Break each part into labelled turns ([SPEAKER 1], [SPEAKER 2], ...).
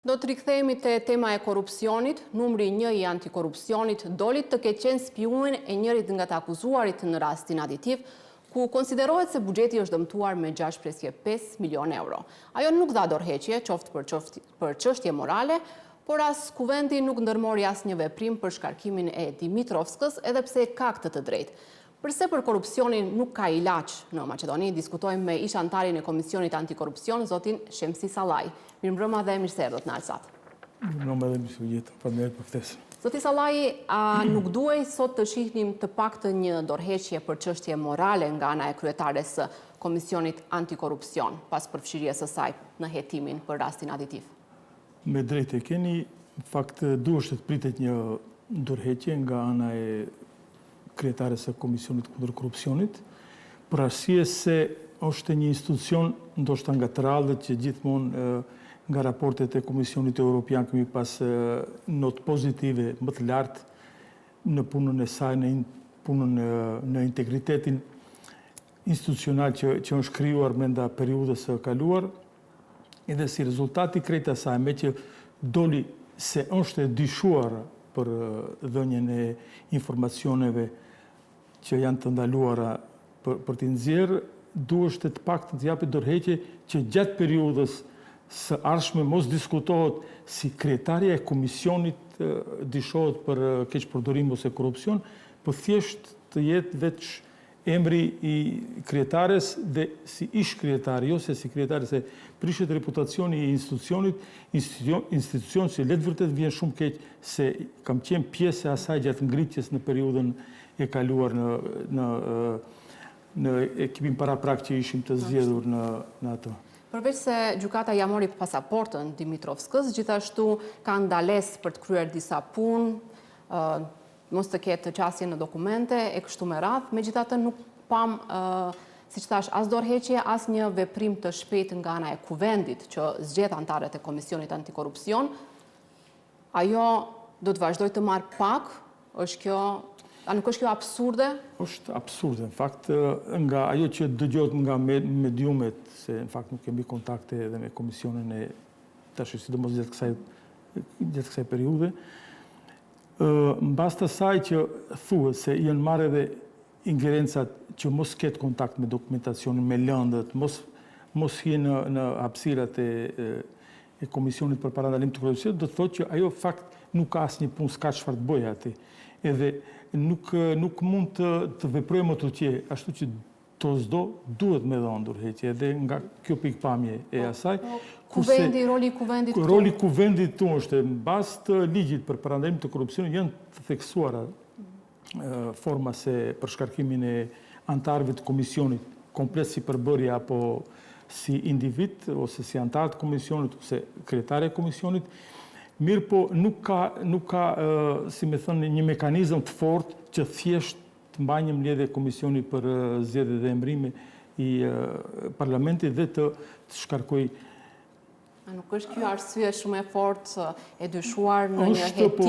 [SPEAKER 1] Do të rikthehemi te tema e korrupsionit. Numri 1 i antikorrupsionit doli të ketë qenë spiun e njërit nga të akuzuarit në rastin aditiv, ku konsiderohet se buxheti është dëmtuar me 6.5 milion euro. Ajo nuk dha dorëheqje, qoftë për çështje morale, por as kuvendi nuk ndërmori asnjë veprim për shkarkimin e Dimitrovskës, edhe pse ka këtë të drejtë. Përse për korrupsionin nuk ka ilaç në Maqedoni, diskutojmë me ish antarin e Komisionit Antikorrupsion, zotin Shemsi Sallaj. Mirëmbrëma dhe mirë se erdhët në Alsat.
[SPEAKER 2] Mirëmbrëma dhe mirë se u jetë, faleminderit për ftesën.
[SPEAKER 1] Zoti Sallaj, a nuk duhej sot të shihnim të paktën një dorëheqje për çështje morale nga ana e kryetares së Komisionit Antikorrupsion, pas përfshirjes së saj në hetimin për rastin aditiv?
[SPEAKER 2] Me drejtë e keni, në fakt duhet të pritet një dorëheqje nga ana e kryetares së Komisionit kundër korrupsionit, për arsye se është një institucion ndoshta nga të rrallët që gjithmonë nga raportet e Komisionit Evropian kemi pas notë pozitive më të lartë në punën e saj, në punën në integritetin institucional që është krijuar brenda periudhës së kaluar, edhe si rezultati krejt asaj, me që doli se është e dyshuar për dhënien e informacioneve që janë të ndaluara për t'i nxjerrë, duhet të paktën të japet dorëheqje që gjatë periudhës së ardhshme mos diskutohet si kryetaria e komisionit dyshohet për keqpërdorim ose korrupsion, por thjesht të jetë veç emri i kryetares dhe si ish kryetari, ose si kryetare, se prishet reputacioni i institucion që letë vërtet vjen shumë keq se kam qenë pjesë e asaj gjatë ngritjes në periudhën e kaluar në ekipin paraprak që ishim të zgjedhur në ato.
[SPEAKER 1] Përveç se gjykata ja mori pasaportën Dimitrovskës, gjithashtu ka ndalesë për të kryer disa punë, mos të ketë qasje në dokumente e kështu me radhë, megjithatë nuk pam, siç thash, as dorëheqje, as një veprim të shpejtë nga ana e kuvendit që zgjedh antarët e Komisionit Antikorrupsion. Ajo do të vazhdoj të marrë pak, a nuk është kjo absurde?
[SPEAKER 2] Është absurde, në fakt, nga ajo që dëgjohet nga mediumet, se në fakt nuk kemi kontakte edhe me komisionin e tash sidomos gjatë kësaj periudhe. Mbas të saj që thuhet se janë marrë edhe ingerencat që mos ketë kontakt me dokumentacionin, me lëndët, mos hi në hapësirat e komisionit për parandalim të korrupsionit, do të thotë që ajo fakt nuk ka asnjë punë, s'ka çfarë të bëjë aty. Edhe nuk mund të veprojë më të tje, ashtu që duhet me dhënë dorëheqje, edhe nga kjo pikpamje e asaj.
[SPEAKER 1] Roli i kuvendit këtu?
[SPEAKER 2] Roli i kuvendit këtu është, mbas të ligjit për parandalim të korrupsionit, janë të theksuara forma se për shkarkimin e antarëve të komisionit, komplet si përbërje apo si individ, ose si antar të komisionit, ose kryetare e komisionit. Mirë po nuk ka, si me thënë, një mekanizëm të fortë që thjesht të mbajë një mbledhje komisioni për zgjedhje dhe emërime i parlamentit dhe të shkarkoj.
[SPEAKER 1] A nuk është kjo arsye shumë e fortë e dyshuar në një hetim ku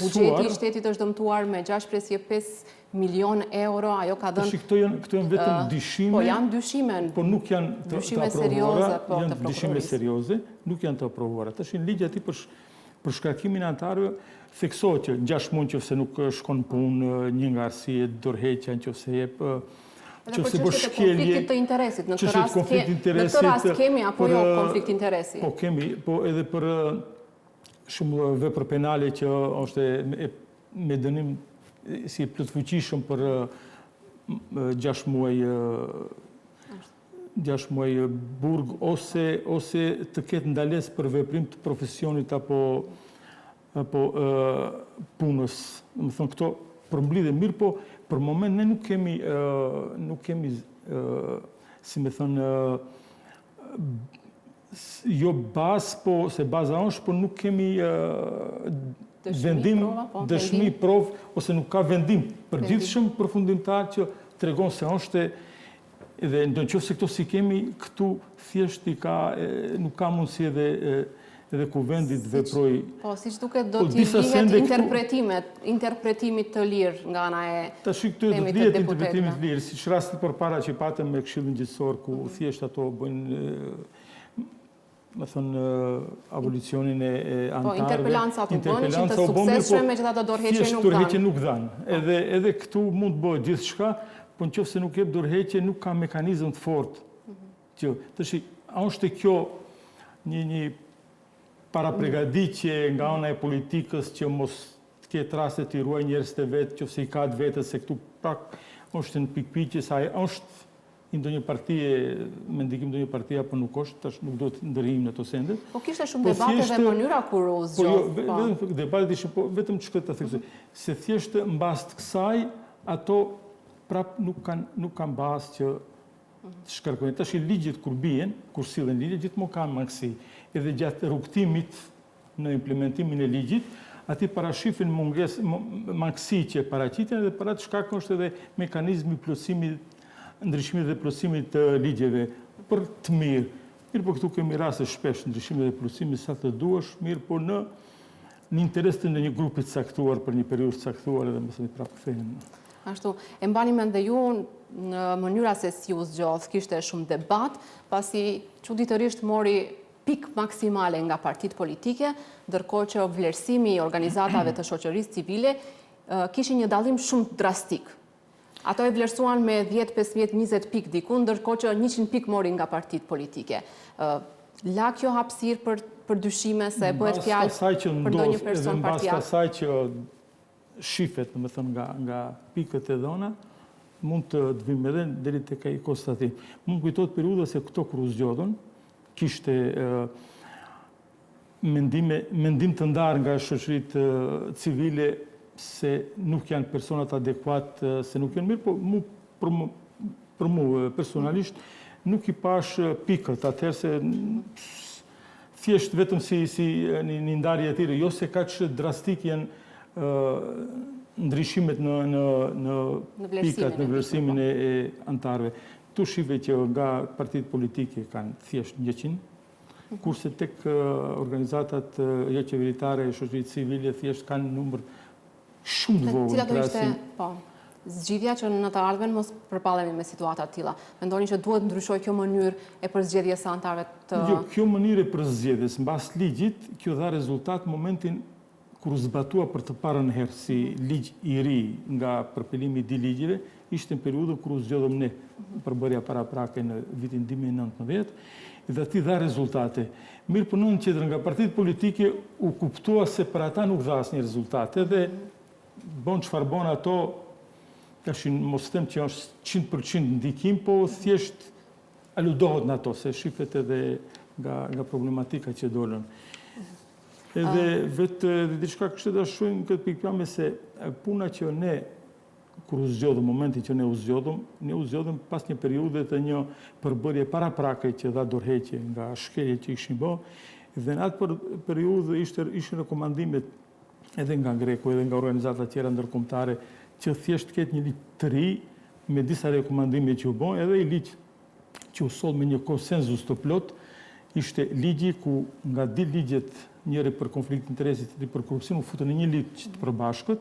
[SPEAKER 1] buxheti i shtetit është dëmtuar me 6.5 milion euro, ajo ka dhënë...
[SPEAKER 2] Këto janë vetëm dyshime...
[SPEAKER 1] Po janë dyshime...
[SPEAKER 2] Po nuk janë të aprovuara, janë dyshime serioze, nuk janë të aprovuara. Tash në ligj aty për shkarkimin e antarëve, theksohet që 6 muaj nëse nuk shkon punë, një nga arsye dorëheqja nëse jep...
[SPEAKER 1] Edhe për çështjet e konfliktit të interesit, në këtë rast kemi apo jo konflikt interesi?
[SPEAKER 2] Po kemi, po edhe për shumë vepra penale që është me dënim si plotfuqishëm për 6 muaj burg, ose të ketë ndalesë për veprim të profesionit apo punës. Më thënë këto përmblidhe mirë, po për moment ne nuk kemi, si me thënë, jo bazë, po se baza është, po nuk kemi vendim, dëshmi, provë, ose nuk ka vendim përgjithshëm përfundimtar që tregon se është, edhe nëse këto si kemi, këtu thjesht nuk ka mundësi edhe kuvendit veproj...
[SPEAKER 1] Po, si që duket do t'i lihet interpretimit të lirë nga ana e temit të deputetëve.
[SPEAKER 2] Tash këtu do t'i lihet interpretimit të lirë, si që rastit përpara që patëm me Këshillin Gjithësor, ku thjesht ato bëjnë më thënë, abolicionin e antarëve.
[SPEAKER 1] Po, interpelancat u bënë, që të suksesshme, megjithatë dorëheqje
[SPEAKER 2] nuk dhanë. Edhe këtu mund të bëhet gjithçka, po nëse nuk jep dorëheqje, nuk ka mekanizëm të fortë. Tash, a është kjo një parapregaditje nga ana e politikës që mos të ketë raste të ruaj njerëzit e vet, nëse i ka të vetë, se këtu pak është në pikpyetje sa është ndonjë partie, me ndikim ndonjë partie apo nuk është, tash nuk do të ndërhijmë në ato sende.
[SPEAKER 1] Po kishte shumë debate dhe mënyra kur u zgjodh.
[SPEAKER 2] Po jo, debatet ishin, po vetëm çka ta theksoj, se thjesht mbas të kësaj ato prap nuk kanë bazë që të shkarkojnë. Tash ligjit kur bien, kur sillen ligje, gjithmonë kanë mangësi. Edhe gjatë rrugtimit në implementimin e ligjit, ati parashifin mangësi që paraqiten dhe për atë shkak është edhe mekanizmi plotësimit, ndryshimit dhe plotësimit të ligjeve për të mirë. Mirë, po këtu kemi raste shpesh ndryshimit dhe plotësimit sa të duash, mirë, po në interes të një grupit caktuar për një periudhë caktuar edhe mësë një prapë kthehen.
[SPEAKER 1] Ashtu, e mbani mend dhe ju në mënyra se si u zgjodh, kishte shumë debat, pasi çuditërisht mori pik maksimale nga partitë politike, ndërkohë që vlerësimi i organizatave të shoqërisë civile kishin një dallim shumë drastik. Ato e vlerësuan me 10, 15, 20 pik diku, ndërkohë që 100 pik mori nga partitë politike. La kjo hapësirë për dyshime se bëhet fjalë për ndonjë person partial?
[SPEAKER 2] Mbas asaj që shifet, domethënë nga pikët e dhëna, mund të vim edhe deri tek ai konstatim. Mund kujtohet periudha se këto kur u zgjodhën, kishte mendim të ndarë nga shoqëritë civile se nuk janë personat adekuat, se nuk janë mirë, po për mu personalisht nuk i pash pikët, atëherë se thjesht vetëm si një ndarje e tire, jo se kaq drastik janë ndryshimet në pikat, në vlerësimin e antarëve. Tu shive që nga partitë politike kanë thjesht 100, kurse tek organizatat jo qeveritare e shoqërisë civile thjesht kanë numër shumë të vogël.
[SPEAKER 1] Cila do ishte zgjidhja që në të ardhmen mos përpallemi me situata të tilla? Mendoni që duhet ndryshoj kjo mënyrë e përzgjedhjes së antarëve të...
[SPEAKER 2] Jo, kjo mënyrë e përzgjedhjes mbas ligjit, kjo dha rezultat momentin kur u zbatua për të parën herë si ligj i ri nga përpelimi i dy ligjeve, ishte në periudhën kur u zgjodhëm ne përbërja paraprake në vitin 2019, dhe ati dha rezultate. Mirë për në qëtër nga partitë politike u kuptua se për ata nuk dha asnjë rezultate, dhe bon çfarë bon ato, tashin mos them që është 100% ndikim, po thjesht aludohet në ato, se shifet edhe nga problematika që dolën. Edhe vetë diçka kështë të shojnë këtë pikpame se puna që ne, kur u zgjodhëm, momentin që ne u zgjodhëm pas një periudhe të një përbërje paraprake që dha dorëheqje nga shkelje që ishin bë, dhe në atë periudhe ishin rekomandimet edhe nga Greku, edhe nga organizata tjera ndërkombëtare, që thjesht ketë një ligj të ri me disa rekomandime që u bën, edhe i ligj që u soll me një konsenzus të plot, ishte ligji ku nga dy ligjet, njëri për konflikt interesit, njëri për korupcion, u futën në një ligj të përbashkët,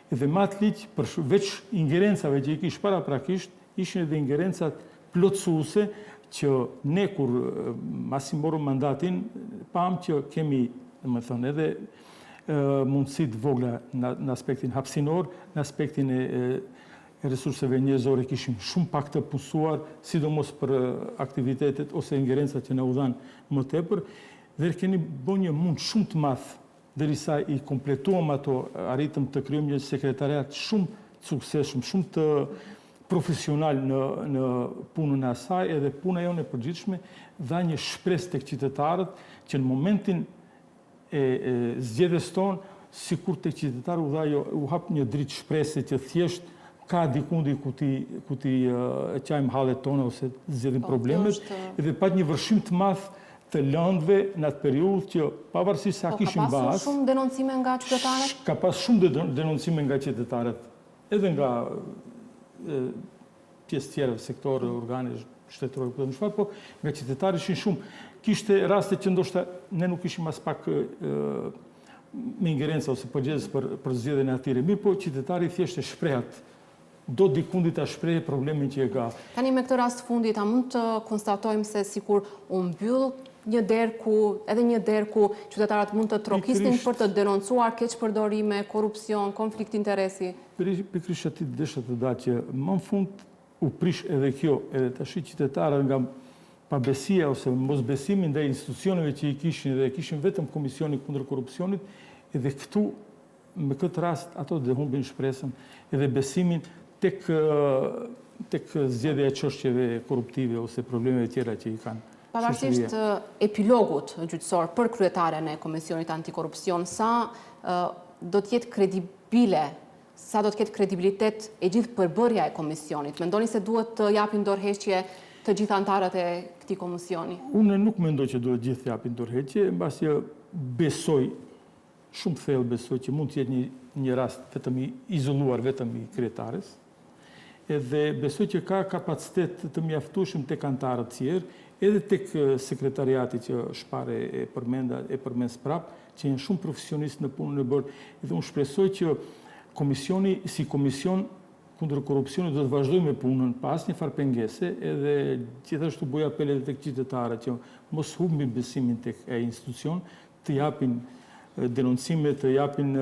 [SPEAKER 2] dhe me atë ligj, përveç ingerencave që i kish paraprakisht, ishin edhe ingerencat plotësuese që ne kur masi morëm mandatin, pam që kemi, më thënë, edhe mundësit vogla në aspektin hapsinor, në aspektin e resurseve njerëzore kishim shumë pak të punësuar, sidomos për aktivitetet ose ingerencat që na u dhanë më tepër, dhe keni bën një mund shumë të madh derisa i kompletuam ato, arritëm të krijojmë një sekretariat shumë të suksesshëm, shumë të profesional në punën e asaj, edhe puna jonë e përgjithshme dha një shpresë tek qytetarët që në momentin e zgjedhjes tonë, sikur tek qytetarët u hap një dritë shprese që thjesht ka dikundi ku ti qajmë hallet tona ose zgjedhim problemet, edhe pat një vërshim të madh të lëndëve në atë periudhë që pavarësisht se a kishim bazë.
[SPEAKER 1] Ka pasur shumë denoncime nga qytetarët?
[SPEAKER 2] Ka pas shumë denoncime nga qytetarët, edhe nga pjesë tjera, sektore, organe shtetërore, po më shfar, po nga qytetarët ishin shumë. Kishte raste që ndoshta ne nuk ishim as pak me ingerenca ose përgjegjës për zgjedhjen e atyre. Mirë, po qytetari thjesht e shprehat. Do dikundi ta shprehë problemin që e ka.
[SPEAKER 1] Tani me këtë rast fundit, a mund të konstatojmë se sikur u mbyll një derë ku qytetarët mund të trokisnin për të denoncuar keqpërdorime, korrupsion, konflikt interesi?
[SPEAKER 2] Pikërisht aty desha të da që më në fund u prish edhe kjo, edhe tash qytetarët nga pabesia ose mosbesimi ndaj institucioneve që i kishin vetëm Komisioni kundër korrupsionit, edhe këtu me këtë rast ato dhe humbin shpresën edhe besimin tek zgjedhja e çështjeve korruptive ose problemeve tjera që i kanë.
[SPEAKER 1] Pavarësisht epilogut gjyqësor për kryetaren e Komisionit Antikorrupsion, sa do të jetë kredibile, sa do të ketë kredibilitet e gjithë përbërja e komisionit? Mendoni se duhet të japin dorëheqje të gjithë antarët e këtij komisioni?
[SPEAKER 2] Unë nuk mendoj që duhet gjithë të japin dorëheqje, mbasi besoj, shumë thellë besoj që mund të jetë një rast vetëm i izoluar vetëm i kryetares, edhe besoj që ka kapacitet të mjaftueshëm tek antarët tjerë, edhe tek sekretariati që shpare e përmend prap, që janë shumë profesionistë në punën e bërë, edhe unë shpresoj që komisioni si komision kundër korrupsionit do të vazhdojë me punën pa asnjë farë pengese, edhe gjithashtu bëj apel edhe tek qytetarët që mos humbin besimin tek ai institucion, të japin denoncime, të japin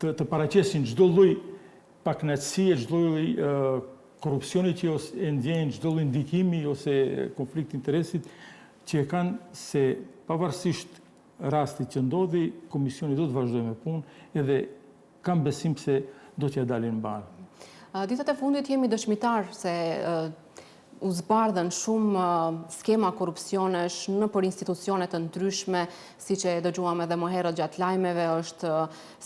[SPEAKER 2] të paraqesin çdo lloj pakënaqësie, çdo lloj korrupsioni që e ndjejnë, çdo lloj ndikimi ose konflikt interesit që e kanë, se pavarësisht rastit që ndodhi, komisioni do të vazhdojë me punë edhe kam besim se do t'ja dalin mbarë.
[SPEAKER 1] Ditët e fundit jemi dëshmitar se u zbardhen shumë skema korrupsionesh në për institucione të ndryshme, siç e dëgjuam edhe më herët gjatë lajmeve, është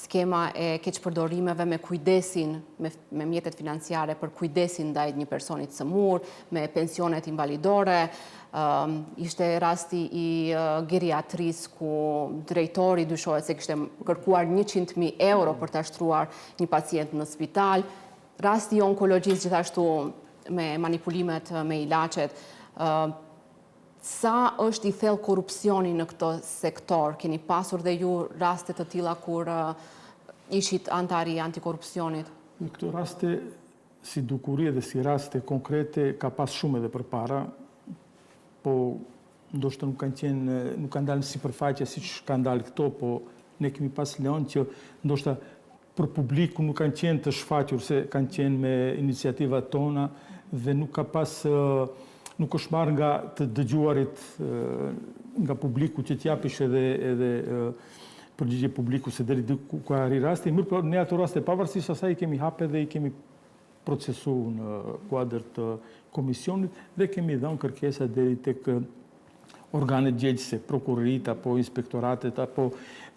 [SPEAKER 1] skema e keqpërdorimeve me kujdesin, me mjetet financiare për kujdesin ndaj një personi të sëmur, me pensionet invalidore. Ishte rasti i geriatris ku drejtori dyshohet se kishte kërkuar 100.000 euro për ta shtruar një pacient në spital. Rasti i onkologjisë gjithashtu me manipulimet me ilacet. Sa është i thellë korrupsioni në këtë sektor? Keni pasur dhe ju raste të tilla kur ishit antari i antikorrupsionit?
[SPEAKER 2] Në këto raste, si dukuri dhe si raste konkrete, ka pas shumë edhe përpara, po ndoshta nuk kanë dalë në sipërfaqe siç kanë dalë këto, po ne kemi pas lejon që ndoshta për publiku nuk kanë qenë të shfaqur se kanë qenë me iniciativat tona dhe nuk është marrë nga të dëgjuarit nga publiku që t'japish edhe përgjigje publiku se deri diku ka arri rasti. Mirë, por ne ato raste pavarësisht asaj i kemi hapur dhe i kemi procesuar në kuadër të komisionit dhe kemi dhënë kërkesa deri tek organet gjegjëse, prokurorit apo inspektoratet apo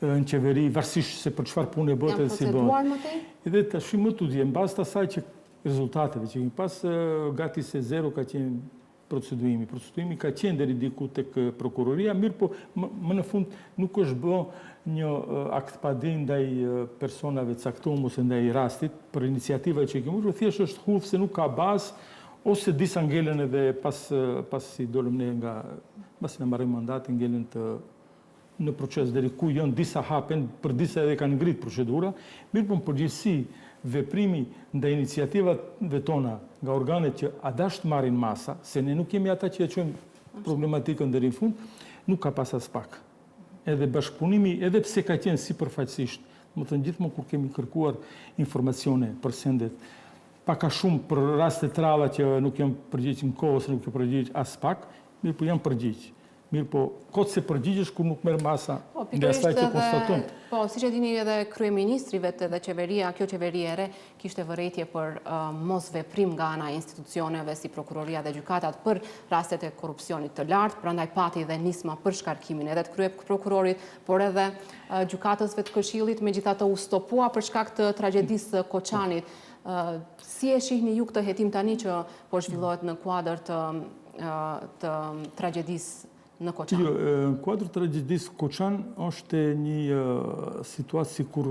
[SPEAKER 2] në qeveri, varësisht se për çfarë punë bëhet dhe si bëhet. Edhe tash më tutje mbas të asaj që rezultateve që kemi pas gati se zero ka qenë procedurimi. Procedurimi ka qenë deri diku tek prokuroria, mirë po më në fund nuk është bë një akt padrejti ndaj personave të caktuar ose ndaj rastit për iniciativa që kemi marrë, thjesht është hudh se nuk ka bazë ose disa ngelen edhe pas si dolëm ne nga pasi na marrim mandatin ngelen në proces deri ku janë disa hapen, për disa edhe kanë ngrit procedura, mirë po në përgjithësi veprimi ndaj iniciativave tona nga organet që a dash të marrin masa, se ne nuk kemi ata që e çojmë problematikën deri në fund, nuk ka pas as pak. Edhe bashkëpunimi, edhe pse ka qenë sipërfaqësisht, më thënë gjithmonë kur kemi kërkuar informacione për sendet, pak a shumë për raste të ralla që nuk janë përgjigjur në kohë ose nuk janë përgjigjur as pak, mirë po janë përgjigj. Mirë po, kotë se përgjigjesh kur nuk merr masa nga asaj që konstaton.
[SPEAKER 1] Po, siç e dini edhe kryeministri vetë dhe qeveria, kjo qeveri e re kishte vërejtje për mos veprim nga ana e institucioneve si prokuroria dhe gjykatat për rastet e korrupsionit të lartë, prandaj pati dhe nisma për shkarkimin edhe të kryeprokurorit, por edhe gjykatësve të Këshillit, megjithatë u stopua për shkak të tragjedisë Koçanit. Si e shihni ju këtë hetim tani që po zhvillohet në kuadër të tragjedisë në Koçan?
[SPEAKER 2] Jo, në kuadër të tragjedisë Koçan është një situatë sikur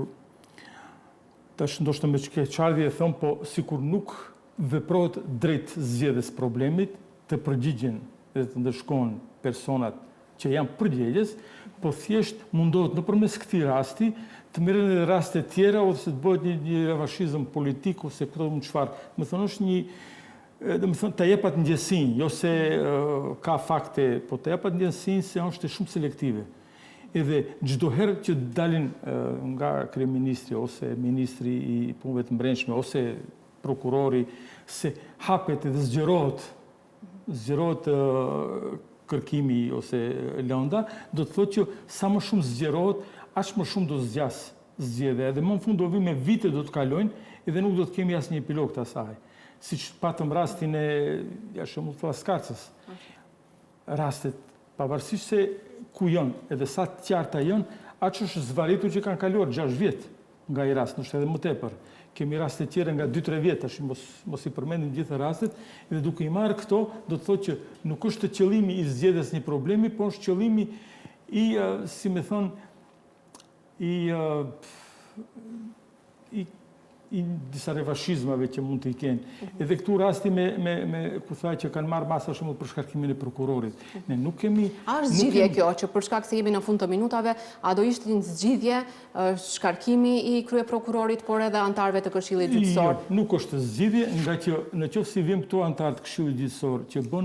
[SPEAKER 2] tash ndoshta me çkeçardhje e them, po sikur nuk veprohet drejt zgjedhjes problemit, të përgjigjen dhe të ndëshkohen personat që janë përgjegjës, po thjesht mundohet nëpërmes këtij rasti të merren edhe raste tjera ose të bëhet një revanshizëm politik ose këto më çfarë. Do të thonë është dhe më thënë, të jepat ndjesin, jo se ka fakte, po të jepat ndjesin se është shumë selektive. Edhe çdo herë që dalin nga kryeministri ose ministri i punëve të brendshme ose prokurori se hapet edhe zgjerohet kërkimi ose lënda, do të thotë që sa më shumë zgjerohet, aq më shumë do zgjedhë. Edhe më në fund do vi me vite do të kalojnë edhe nuk do të kemi asnjë epilog të asaj. Siç patëm rastin e shembull të Skarcës. Rastet pavarësisht se ku janë, edhe sa të qarta janë, aq është zvaritur që kanë kaluar 6 vjet nga ai rast, ndoshta edhe më tepër. Kemi raste tjera nga 2-3 vjet, tash mos i përmendim gjithë rastet, dhe duke i marrë këto, do të thotë që nuk është qëllimi i zgjedhjes një problemi, por është qëllimi i, si më thon, i disa revashizmave që mund të i kenë. Edhe këtu rasti me ku thaj që kanë marrë masa shumë për shkarkimin e prokurorit. Ne nuk kemi...
[SPEAKER 1] A është zgjidhje kjo, që për shkak se jemi në fund të minutave, a do ishte një zgjidhje shkarkimi i kryeprokurorit, por edhe antarëve të Këshillit Gjyqësor?
[SPEAKER 2] Jo, nuk është zgjidhje, nga që në qoftë si vim këto antarë të Këshillit Gjyqësor që bën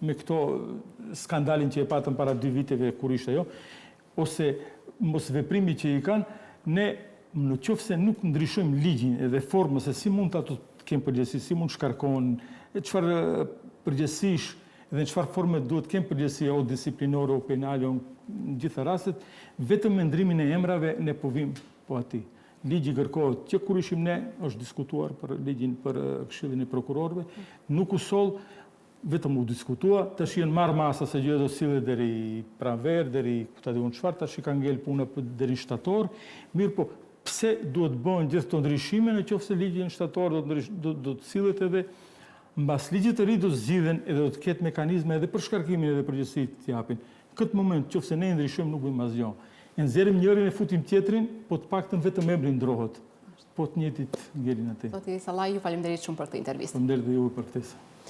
[SPEAKER 2] me këto skandalin që e patëm para 2 viteve kur ishte ajo, ose mos veprimi që i kanë, ne në qoftë se nuk ndryshojmë ligjin edhe formën se si mund ato të kemë përgjegjësi, si mund shkarkohen, çfarë përgjegjësish dhe në çfarë forme duhet të kemë përgjegjësi o disiplinore o penale o në gjitha rastet, vetëm me ndrimin e emrave ne po vim po aty. Ligji kërkohet që kur ishim ne është diskutuar për ligjin për Këshillin e prokurorëve, nuk u soll vetëm u diskutua, tash janë marrë masa se gjë do sillet deri pranver, deri ta diun çfarë, tash ka ngel puna deri në shtator, mirë po pse duhet bëhen gjithë këto ndryshime nëse ligji në shtator do të sillet edhe mbas ligjit të ri do zgjidhen edhe do të ketë mekanizme edhe për shkarkimin edhe përgjegjësitë të japin. Në këtë moment nëse ne ndryshojmë nuk bëjmë asgjë. E nxjerrim njërin e futim tjetrin, po të paktën vetëm emri ndrohet. Po të njëjtit ngelin atë.
[SPEAKER 1] Zoti Sallaj, ju faleminderit shumë për këtë intervistë.
[SPEAKER 2] Faleminderit dhe juve për ftesën.